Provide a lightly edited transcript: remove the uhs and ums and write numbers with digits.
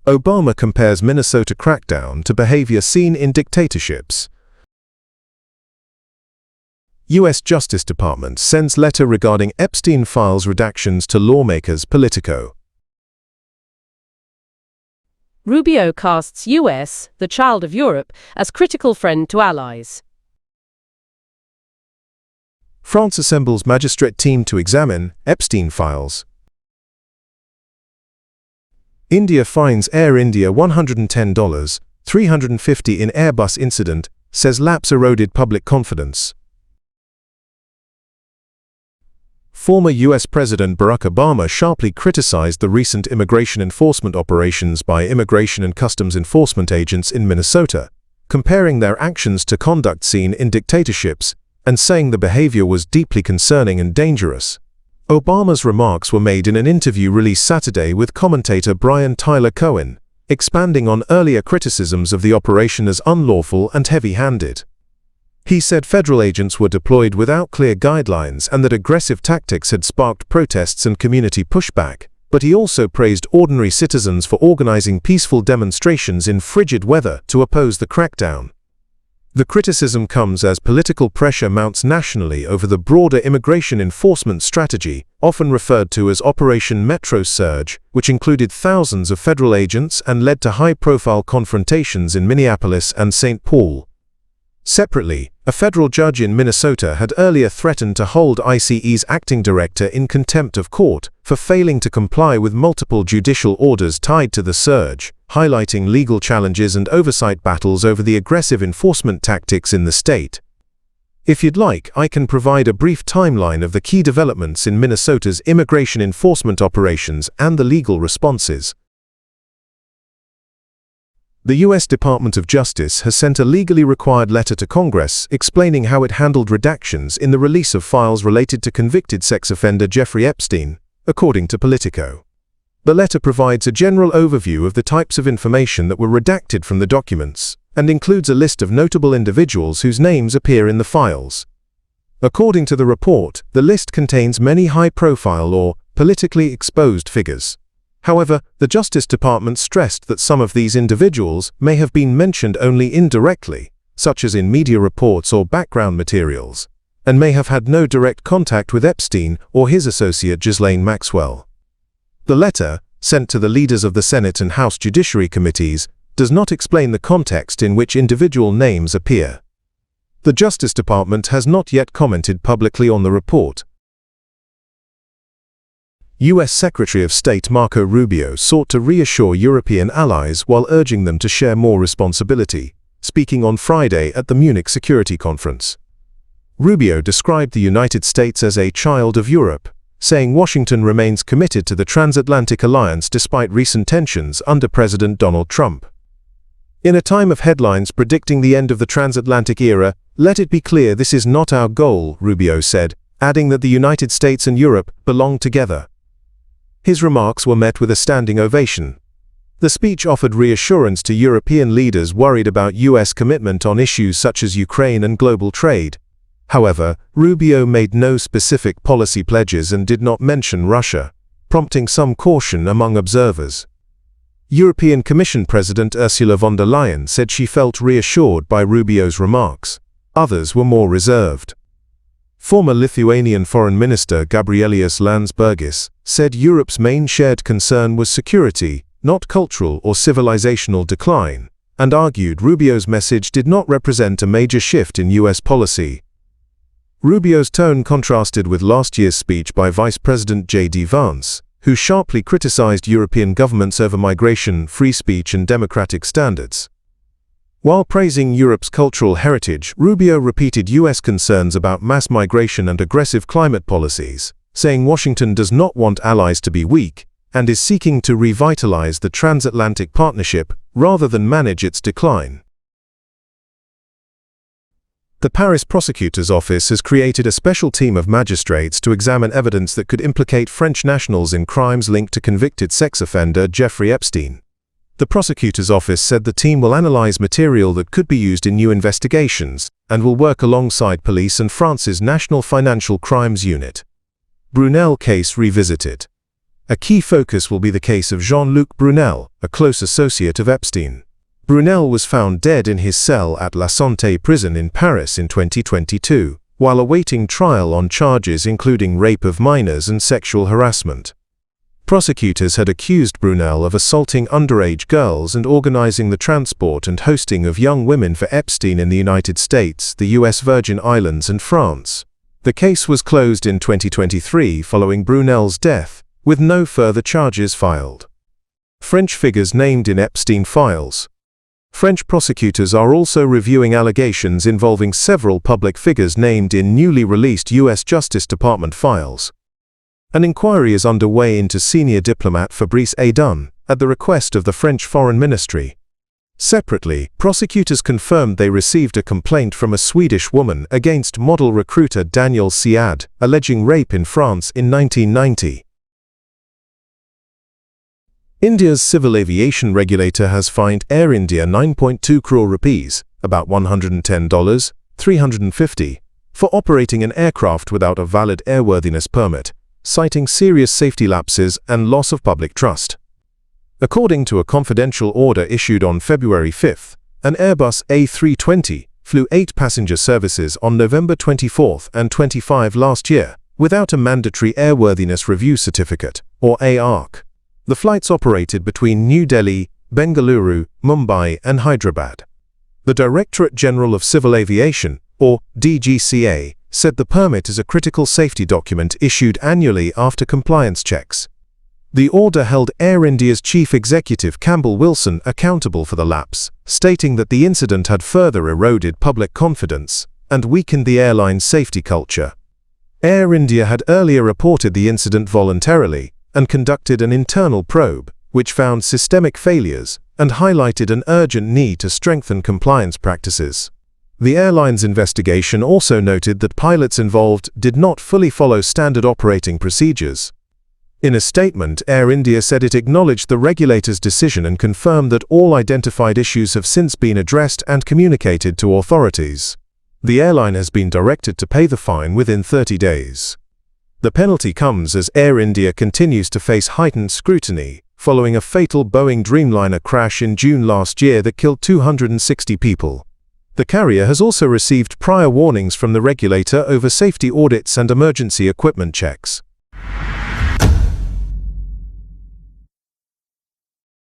Obama compares Minnesota crackdown to behavior seen in dictatorships. U.S. Justice Department sends letter regarding Epstein files redactions to lawmakers. Politico. Rubio casts U.S., the child of Europe, as critical friend to allies. France assembles magistrate team to examine Epstein files. India fines Air India $110, $350 in Airbus incident, says lapse eroded public confidence. Former U.S. President Barack Obama sharply criticized the recent immigration enforcement operations by Immigration and Customs Enforcement agents in Minnesota, comparing their actions to conduct seen in dictatorships and saying the behavior was deeply concerning and dangerous. Obama's remarks were made in an interview released Saturday with commentator Brian Tyler Cohen, expanding on earlier criticisms of the operation as unlawful and heavy-handed. He said federal agents were deployed without clear guidelines and that aggressive tactics had sparked protests and community pushback, but he also praised ordinary citizens for organizing peaceful demonstrations in frigid weather to oppose the crackdown. The criticism comes as political pressure mounts nationally over the broader immigration enforcement strategy, often referred to as Operation Metro Surge, which included thousands of federal agents and led to high-profile confrontations in Minneapolis and St. Paul. Separately, a federal judge in Minnesota had earlier threatened to hold ICE's acting director in contempt of court for failing to comply with multiple judicial orders tied to the surge, highlighting legal challenges and oversight battles over the aggressive enforcement tactics in the state. If you'd like, I can provide a brief timeline of the key developments in Minnesota's immigration enforcement operations and the legal responses. The U.S. Department of Justice has sent a legally required letter to Congress explaining how it handled redactions in the release of files related to convicted sex offender Jeffrey Epstein, according to Politico. The letter provides a general overview of the types of information that were redacted from the documents, and includes a list of notable individuals whose names appear in the files. According to the report, the list contains many high-profile or politically exposed figures. However, the Justice Department stressed that some of these individuals may have been mentioned only indirectly, such as in media reports or background materials, and may have had no direct contact with Epstein or his associate Ghislaine Maxwell. The letter, sent to the leaders of the Senate and House Judiciary Committees, does not explain the context in which individual names appear. The Justice Department has not yet commented publicly on the report. U.S. Secretary of State Marco Rubio sought to reassure European allies while urging them to share more responsibility, speaking on Friday at the Munich Security Conference. Rubio described the United States as a child of Europe, saying Washington remains committed to the transatlantic alliance despite recent tensions under President Donald Trump. In a time of headlines predicting the end of the transatlantic era, let it be clear this is not our goal, Rubio said, adding that the United States and Europe belong together. His remarks were met with a standing ovation. The speech offered reassurance to European leaders worried about U.S. commitment on issues such as Ukraine and global trade. However, Rubio made no specific policy pledges and did not mention Russia, prompting some caution among observers. European Commission President Ursula von der Leyen said she felt reassured by Rubio's remarks. Others were more reserved. Former Lithuanian Foreign Minister Gabrielius Landsbergis said Europe's main shared concern was security, not cultural or civilizational decline, and argued Rubio's message did not represent a major shift in U.S. policy. Rubio's tone contrasted with last year's speech by Vice President J.D. Vance, who sharply criticized European governments over migration, free speech and democratic standards. While praising Europe's cultural heritage, Rubio repeated U.S. concerns about mass migration and aggressive climate policies, saying Washington does not want allies to be weak and is seeking to revitalize the transatlantic partnership rather than manage its decline. The Paris prosecutor's office has created a special team of magistrates to examine evidence that could implicate French nationals in crimes linked to convicted sex offender Jeffrey Epstein. The prosecutor's office said the team will analyze material that could be used in new investigations and will work alongside police and France's National Financial Crimes Unit. Brunel case revisited. A key focus will be the case of Jean-Luc Brunel, a close associate of Epstein. Brunel was found dead in his cell at La Santé prison in Paris in 2022, while awaiting trial on charges including rape of minors and sexual harassment. Prosecutors had accused Brunel of assaulting underage girls and organizing the transport and hosting of young women for Epstein in the United States, the U.S. Virgin Islands, and France. The case was closed in 2023 following Brunel's death, with no further charges filed. French figures named in Epstein files. French prosecutors are also reviewing allegations involving several public figures named in newly released U.S. Justice Department files. An inquiry is underway into senior diplomat Fabrice Aydin, at the request of the French Foreign Ministry. Separately, prosecutors confirmed they received a complaint from a Swedish woman against model recruiter Daniel Siad, alleging rape in France in 1990. India's civil aviation regulator has fined Air India 9.2 crore rupees, about $110, 350, for operating an aircraft without a valid airworthiness permit, citing serious safety lapses and loss of public trust. According to a confidential order issued on February 5, an Airbus A320 flew 8 passenger services on November 24 and 25 last year, without a mandatory airworthiness review certificate, or ARC. The flights operated between New Delhi, Bengaluru, Mumbai, and Hyderabad. The Directorate General of Civil Aviation, or DGCA, said the permit is a critical safety document issued annually after compliance checks. The order held Air India's chief executive Campbell Wilson accountable for the lapse, stating that the incident had further eroded public confidence and weakened the airline's safety culture. Air India had earlier reported the incident voluntarily and conducted an internal probe, which found systemic failures and highlighted an urgent need to strengthen compliance practices. The airline's investigation also noted that pilots involved did not fully follow standard operating procedures. In a statement, Air India said it acknowledged the regulator's decision and confirmed that all identified issues have since been addressed and communicated to authorities. The airline has been directed to pay the fine within 30 days. The penalty comes as Air India continues to face heightened scrutiny, following a fatal Boeing Dreamliner crash in June last year that killed 260 people. The carrier has also received prior warnings from the regulator over safety audits and emergency equipment checks.